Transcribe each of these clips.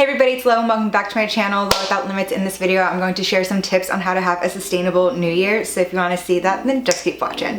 everybody, it's Lo and welcome back to my channel, Lo Without Limits. In this video, I'm going to share some tips on how to have a sustainable new year. So if you want to see that, then just keep watching.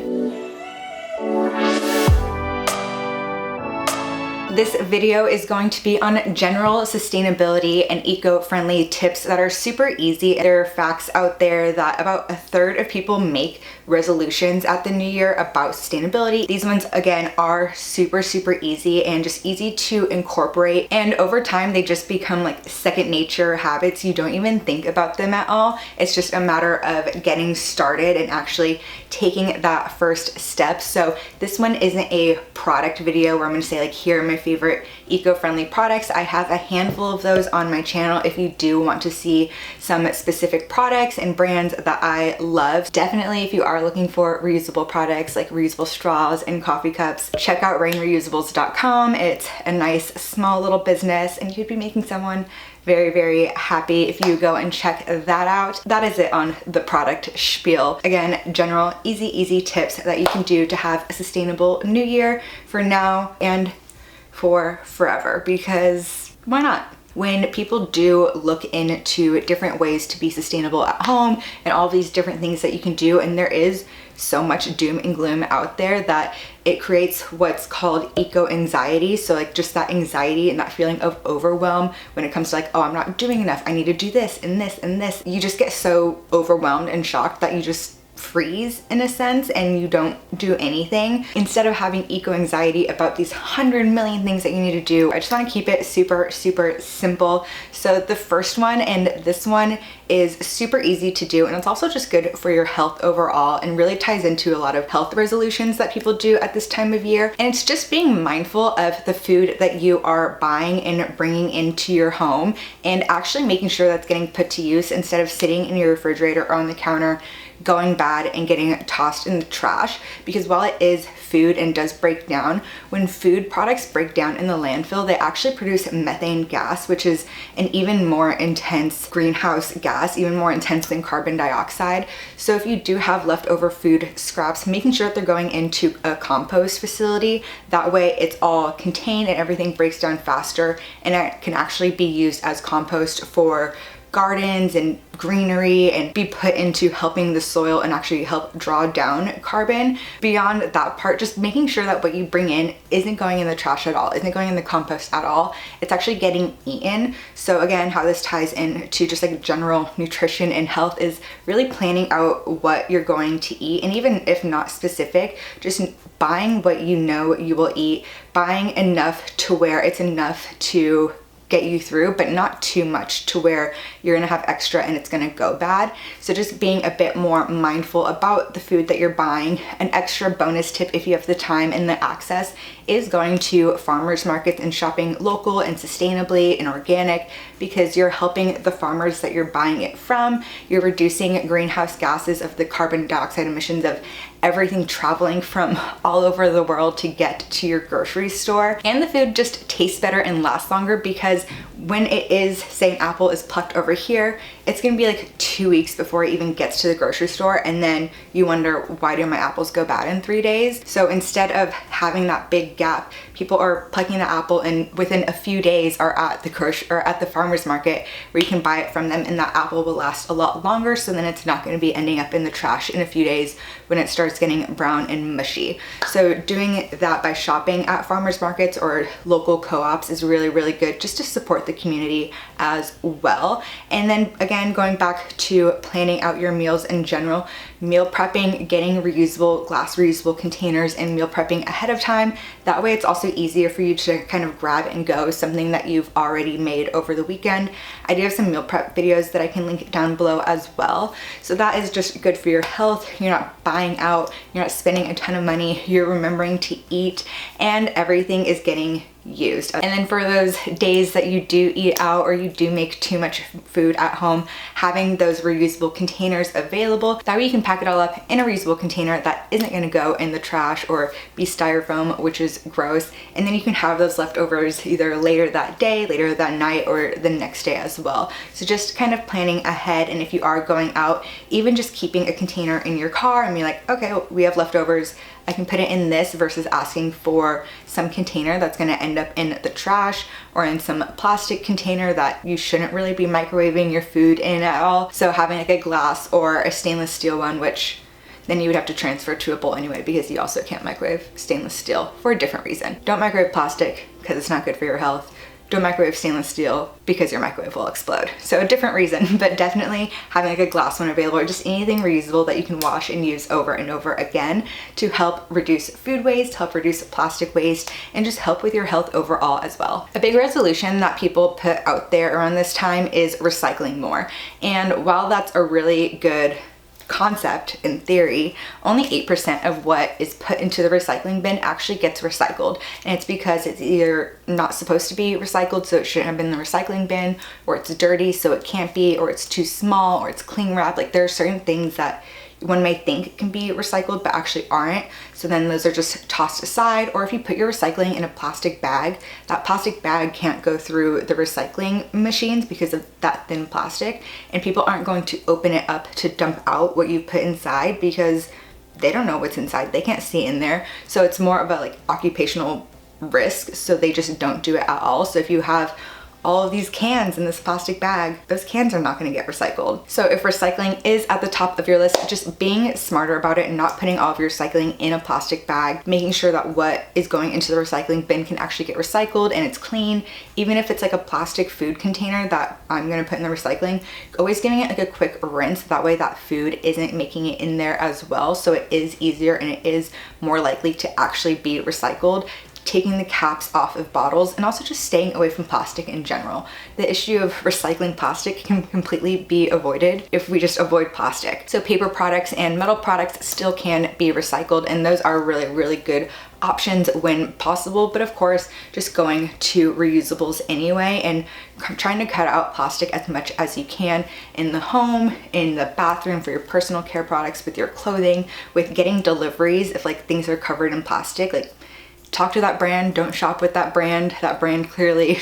This video is going to be on general sustainability and eco-friendly tips that are super easy. There are facts out there that about a third of people make resolutions at the new year about sustainability. These ones, again, are super easy and just easy to incorporate. And over time, they just become like second nature habits. You don't even think about them at all. It's just a matter of getting started and actually taking that first step. So this one isn't a product video where I'm gonna say like, here are my favorite eco-friendly products. I have a handful of those on my channel. If you do want to see some specific products and brands that I love, definitely if you are looking for reusable products like reusable straws and coffee cups, check out rainreusables.com. It's a nice small little business and you'd be making someone very happy if you go and check that out. That is it on the product spiel. Again, general easy tips that you can do to have a sustainable new year for now and for forever, because why not? When people do look into different ways to be sustainable at home and all these different things that you can do, and there is so much doom and gloom out there that it creates what's called eco-anxiety. So like just that anxiety and that feeling of overwhelm when it comes to like, oh, I'm not doing enough, I need to do this and this and this. You just get so overwhelmed and shocked that you just freeze in a sense and you don't do anything. Instead of having eco-anxiety about these 100 million things that you need to do, I just want to keep it super simple. So the first one, and this one is super easy to do, and it's also just good for your health overall and really ties into a lot of health resolutions that people do at this time of year. And it's just being mindful of the food that you are buying and bringing into your home and actually making sure that's getting put to use instead of sitting in your refrigerator or on the counter going bad and getting tossed in the trash. Because while it is food and does break down, when food products break down in the landfill, they actually produce methane gas, which is an even more intense greenhouse gas, even more intense than carbon dioxide. So if you do have leftover food scraps, making sure that they're going into a compost facility, that way it's all contained and everything breaks down faster and it can actually be used as compost for gardens and greenery and be put into helping the soil and actually help draw down carbon. Beyond that part, just making sure that what you bring in isn't going in the trash at all, isn't going in the compost at all. It's actually getting eaten. So again, how this ties into just like general nutrition and health is really planning out what you're going to eat. And even if not specific, just buying what you know you will eat, buying enough to where it's enough to get you through, but not too much to where you're gonna have extra and it's gonna go bad. So just being a bit more mindful about the food that you're buying. An extra bonus tip, if you have the time and the access, is going to farmers markets and shopping local and sustainably and organic, because you're helping the farmers that you're buying it from. You're reducing greenhouse gases of the carbon dioxide emissions of everything traveling from all over the world to get to your grocery store. And the food just tastes better and lasts longer, because when it is, say an apple is plucked over here, it's gonna be like 2 weeks before it even gets to the grocery store, and then you wonder, why do my apples go bad in 3 days? So instead of having that big gap, people are plucking the apple and within a few days are at the grocery or at the farmer's market where you can buy it from them, and that apple will last a lot longer, so then it's not going to be ending up in the trash in a few days when it starts getting brown and mushy. So doing that by shopping at farmers markets or local co-ops is really good, just to support the community as well. And then again, going back to planning out your meals in general, meal prepping, getting glass reusable containers and meal prepping ahead of time. That way it's also easier for you to kind of grab and go something that you've already made over the weekend. I do have some meal prep videos that I can link down below as well. So that is just good for your health. You're not buying out, you're not spending a ton of money, you're remembering to eat, and everything is getting used. And then for those days that you do eat out or you do make too much food at home, having those reusable containers available, that way you can pack it all up in a reusable container that isn't going to go in the trash or be styrofoam, which is gross. And then you can have those leftovers either later that day, later that night, or the next day as well. So just kind of planning ahead, and if you are going out, even just keeping a container in your car and be like, okay, we have leftovers, I can put it in this versus asking for some container that's going to end up in the trash or in some plastic container that you shouldn't really be microwaving your food in at all. So having like a glass or a stainless steel one, which then you would have to transfer to a bowl anyway, because you also can't microwave stainless steel for a different reason. Don't microwave plastic because it's not good for your health. Don't microwave stainless steel because your microwave will explode. So a different reason, but definitely having like a glass one available or just anything reusable that you can wash and use over and over again to help reduce food waste, help reduce plastic waste, and just help with your health overall as well. A big resolution that people put out there around this time is recycling more. And while that's a really good concept in theory, only 8% of what is put into the recycling bin actually gets recycled. And it's because it's either not supposed to be recycled, so it shouldn't have been in the recycling bin, or it's dirty, so it can't be, or it's too small, or it's cling wrap. Like there are certain things that one may think can be recycled but actually aren't. So then those are just tossed aside. Or if you put your recycling in a plastic bag, that plastic bag can't go through the recycling machines because of that thin plastic, and people aren't going to open it up to dump out what you put inside because they don't know what's inside. They can't see in there. So it's more of a like occupational risk, so they just don't do it at all. So if you have all of these cans in this plastic bag, those cans are not going to get recycled. So if recycling is at the top of your list, just being smarter about it and not putting all of your recycling in a plastic bag, making sure that what is going into the recycling bin can actually get recycled and it's clean. Even if it's like a plastic food container that I'm going to put in the recycling, always giving it like a quick rinse. That way that food isn't making it in there as well. So it is easier and it is more likely to actually be recycled. Taking the caps off of bottles, and also just staying away from plastic in general. The issue of recycling plastic can completely be avoided if we just avoid plastic. So paper products and metal products still can be recycled, and those are really, really good options when possible. But of course, just going to reusables anyway and trying to cut out plastic as much as you can in the home, in the bathroom, for your personal care products, with your clothing, with getting deliveries. If like things are covered in plastic, like talk to that brand, don't shop with that brand. That brand clearly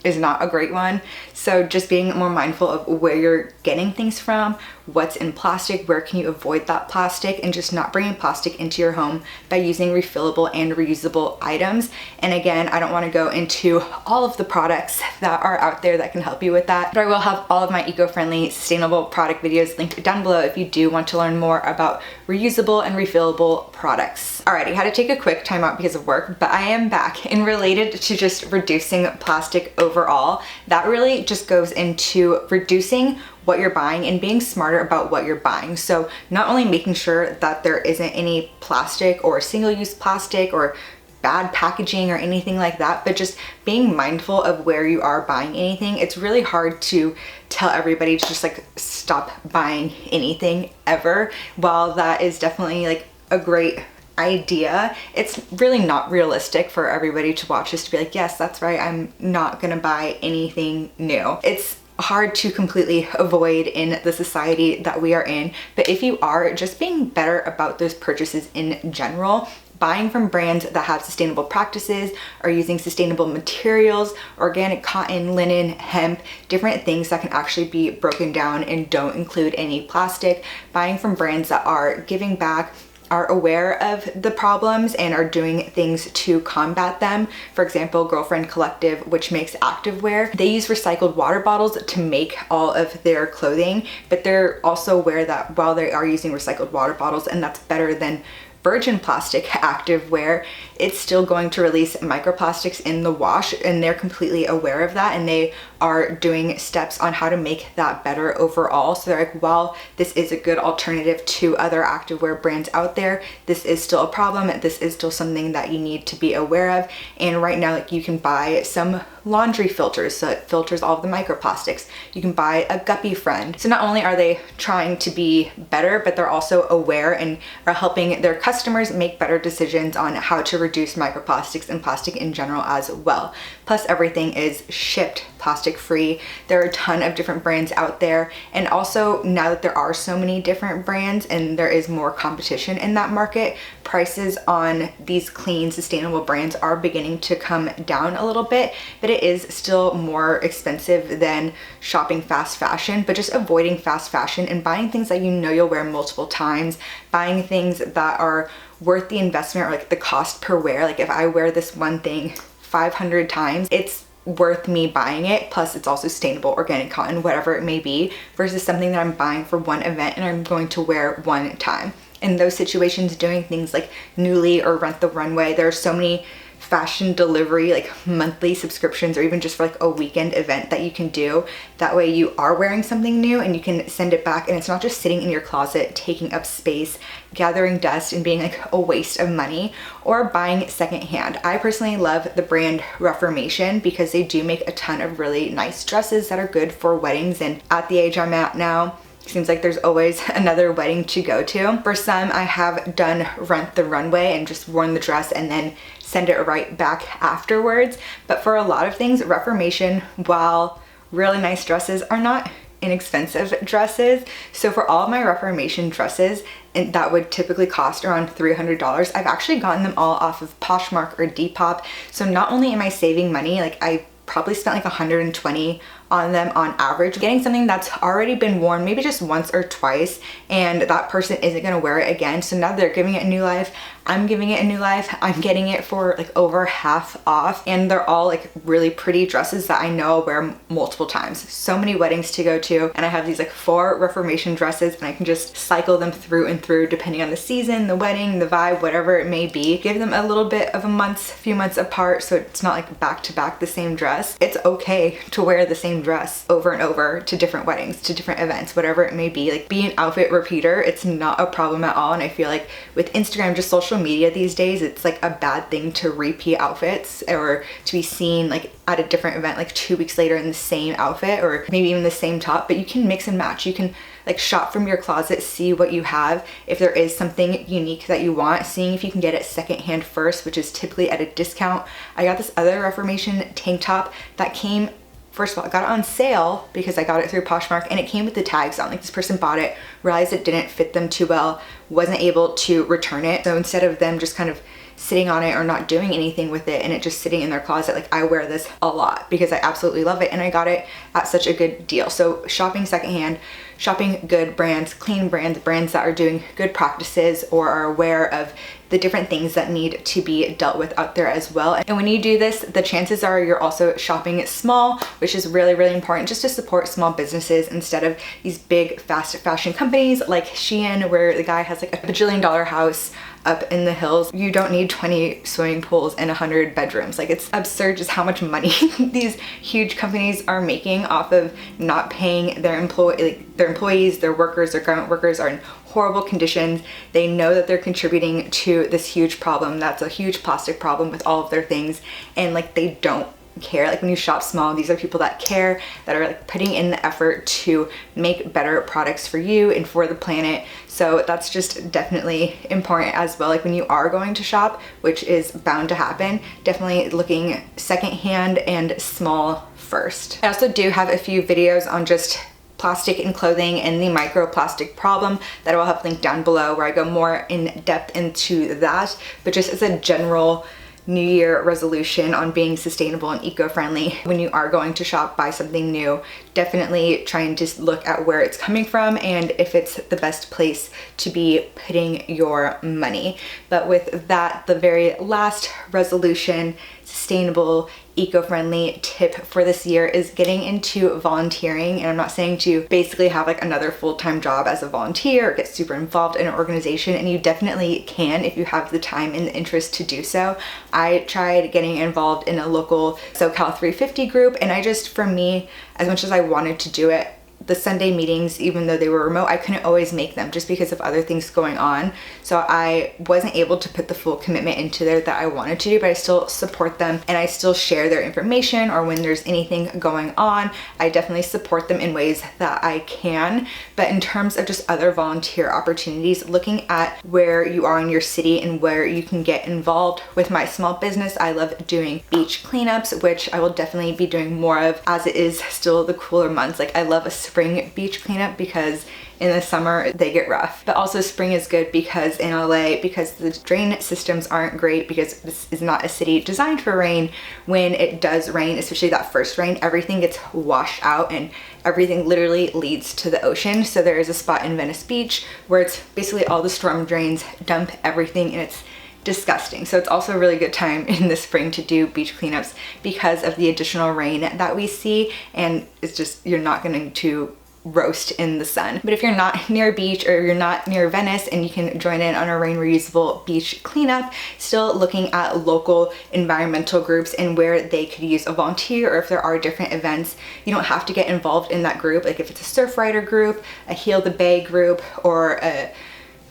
is not a great one. So just being more mindful of where you're getting things from, what's in plastic, where can you avoid that plastic, and just not bringing plastic into your home by using refillable and reusable items. And again, I don't want to go into all of the products that are out there that can help you with that, but I will have all of my eco-friendly, sustainable product videos linked down below if you do want to learn more about reusable and refillable products. Alrighty, had to take a quick time out because of work, but I am back. And related to just reducing plastic overall, that really just goes into reducing what you're buying and being smarter about what you're buying. So not only making sure that there isn't any plastic or single-use plastic or bad packaging or anything like that, but just being mindful of where you are buying anything. It's really hard to tell everybody to just like stop buying anything ever. While that is definitely like a great idea, it's really not realistic for everybody to watch this to be like, yes, that's right, I'm not gonna buy anything new. It's hard to completely avoid in the society that we are in, but if you are, just being better about those purchases in general, buying from brands that have sustainable practices, are using sustainable materials, organic cotton, linen, hemp, different things that can actually be broken down and don't include any plastic, buying from brands that are giving back, are aware of the problems and are doing things to combat them. For example, Girlfriend Collective, which makes activewear, they use recycled water bottles to make all of their clothing, but they're also aware that while they are using recycled water bottles, and that's better than virgin plastic activewear, it's still going to release microplastics in the wash, and they're completely aware of that, and they are doing steps on how to make that better overall. So they're like, while this is a good alternative to other activewear brands out there, this is still a problem. This is still something that you need to be aware of. And right now, like, you can buy some laundry filters, so it filters all of the microplastics. You can buy a Guppy Friend. So not only are they trying to be better, but they're also aware and are helping their customers make better decisions on how to reduce microplastics and plastic in general as well. Plus, everything is shipped plastic free. There are a ton of different brands out there, and also now that there are so many different brands and there is more competition in that market, prices on these clean, sustainable brands are beginning to come down a little bit, but it is still more expensive than shopping fast fashion. But just avoiding fast fashion and buying things that you know you'll wear multiple times, buying things that are worth the investment or like the cost per wear. Like if I wear this one thing 500 times, it's worth me buying it. Plus it's also sustainable, organic cotton, whatever it may be, versus something that I'm buying for one event and I'm going to wear one time. In those situations, doing things like Nuuly or Rent the Runway, there are so many fashion delivery like monthly subscriptions or even just for like a weekend event that you can do. That way you are wearing something new and you can send it back and it's not just sitting in your closet taking up space, gathering dust and being like a waste of money, or buying secondhand. I personally love the brand Reformation because they do make a ton of really nice dresses that are good for weddings, and at the age I'm at now, seems like there's always another wedding to go to. For some, I have done Rent the Runway and just worn the dress and then send it right back afterwards. But for a lot of things, Reformation, while really nice dresses, are not inexpensive dresses. So for all of my Reformation dresses, and that would typically cost around $300, I've actually gotten them all off of Poshmark or Depop. So not only am I saving money, like I probably spent like $120 on them on average, getting something that's already been worn maybe just once or twice and that person isn't gonna wear it again. So now they're giving it a new life. I'm giving it a new life. I'm getting it for like over half off, and they're all like really pretty dresses that I know I'll wear multiple times. So many weddings to go to, and I have these like 4 Reformation dresses and I can just cycle them through and through depending on the season, the wedding, the vibe, whatever it may be. Give them a little bit of a few months apart so it's not like back to back the same dress. It's okay to wear the same dress over and over to different weddings, to different events, whatever it may be. Like, be an outfit repeater. It's not a problem at all. And I feel like with Instagram, just social media these days, it's like a bad thing to repeat outfits or to be seen like at a different event like 2 weeks later in the same outfit or maybe even the same top. But you can mix and match. You can like shop from your closet, see what you have. If there is something unique that you want, seeing if you can get it secondhand first, which is typically at a discount. I got this other Reformation tank top that came, first of all, I got it on sale because I got it through Poshmark and it came with the tags on. Like, this person bought it, realized it didn't fit them too well, wasn't able to return it. So instead of them just kind of sitting on it or not doing anything with it and it just sitting in their closet, like, I wear this a lot because I absolutely love it and I got it at such a good deal. So shopping secondhand, shopping good brands, clean brands, brands that are doing good practices or are aware of the different things that need to be dealt with out there as well. And when you do this, the chances are you're also shopping small, which is really, really important, just to support small businesses instead of these big fast fashion companies like Shein, where the guy has like a bajillion-dollar house up in the hills. You don't need 20 swimming pools and 100 bedrooms. Like, it's absurd just how much money these huge companies are making off of not paying their employees, their workers, their garment workers are in horrible conditions. They know that they're contributing to this huge problem. That's a huge plastic problem with all of their things, and like, they don't care. Like, when you shop small, these are people that care, that are like putting in the effort to make better products for you and for the planet. So that's just definitely important as well. Like, when you are going to shop, which is bound to happen, definitely looking secondhand and small first. I also do have a few videos on just plastic in clothing and the microplastic problem that I will have linked down below, where I go more in depth into that. But just as a general New Year resolution on being sustainable and eco-friendly, when you are going to shop, buy something new, definitely try and just look at where it's coming from and if it's the best place to be putting your money. But with that, the very last resolution, sustainable, eco-friendly tip for this year is getting into volunteering. And I'm not saying to basically have like another full-time job as a volunteer or get super involved in an organization, and you definitely can if you have the time and the interest to do so. I tried getting involved in a local SoCal 350 group, and for me, as much as I wanted to do it, the Sunday meetings, even though they were remote, I couldn't always make them just because of other things going on. So I wasn't able to put the full commitment into there that I wanted to do, but I still support them and I still share their information, or when there's anything going on, I definitely support them in ways that I can. But in terms of just other volunteer opportunities, looking at where you are in your city and where you can get involved with my small business, I love doing beach cleanups, which I will definitely be doing more of as it is still the cooler months. Like, I love a super spring beach cleanup because in the summer they get rough. But also spring is good because in LA, because the drain systems aren't great, because this is not a city designed for rain, when it does rain, especially that first rain, everything gets washed out and everything literally leads to the ocean. So there is a spot in Venice Beach where it's basically all the storm drains dump everything, and it's disgusting. So it's also a really good time in the spring to do beach cleanups because of the additional rain that we see, and it's just, you're not going to roast in the sun. But if you're not near a beach or you're not near Venice and you can join in on a rain reusable beach cleanup, still looking at local environmental groups and where they could use a volunteer, or if there are different events, you don't have to get involved in that group. Like if it's a surf rider group, a Heal the Bay group, or a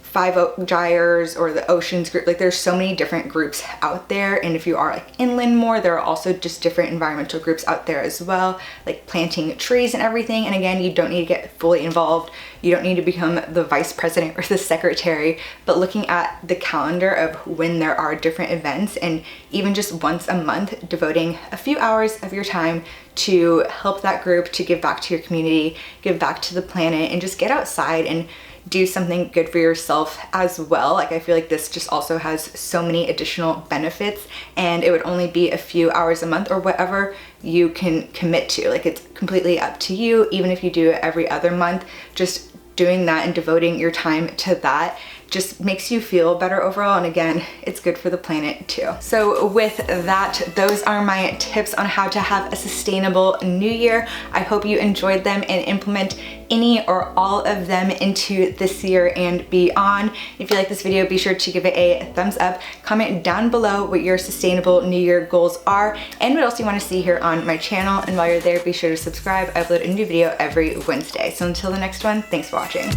Five Oak Gyres or the Oceans group, like there's so many different groups out there. And if you are like inland more, there are also just different environmental groups out there as well, like planting trees and everything. And again, you don't need to get fully involved. You don't need to become the vice president or the secretary, but looking at the calendar of when there are different events, and even just once a month, devoting a few hours of your time to help that group, to give back to your community, give back to the planet, and just get outside and do something good for yourself as well. Like I feel like this just also has so many additional benefits, and it would only be a few hours a month or whatever you can commit to. Like it's completely up to you. Even if you do it every other month, just doing that and devoting your time to that just makes you feel better overall. And again, it's good for the planet too. So with that, those are my tips on how to have a sustainable new year. I hope you enjoyed them and implement any or all of them into this year and beyond. If you like this video, be sure to give it a thumbs up. Comment down below what your sustainable new year goals are and what else you want to see here on my channel. And while you're there, be sure to subscribe. I upload a new video every Wednesday. So until the next one, thanks for watching.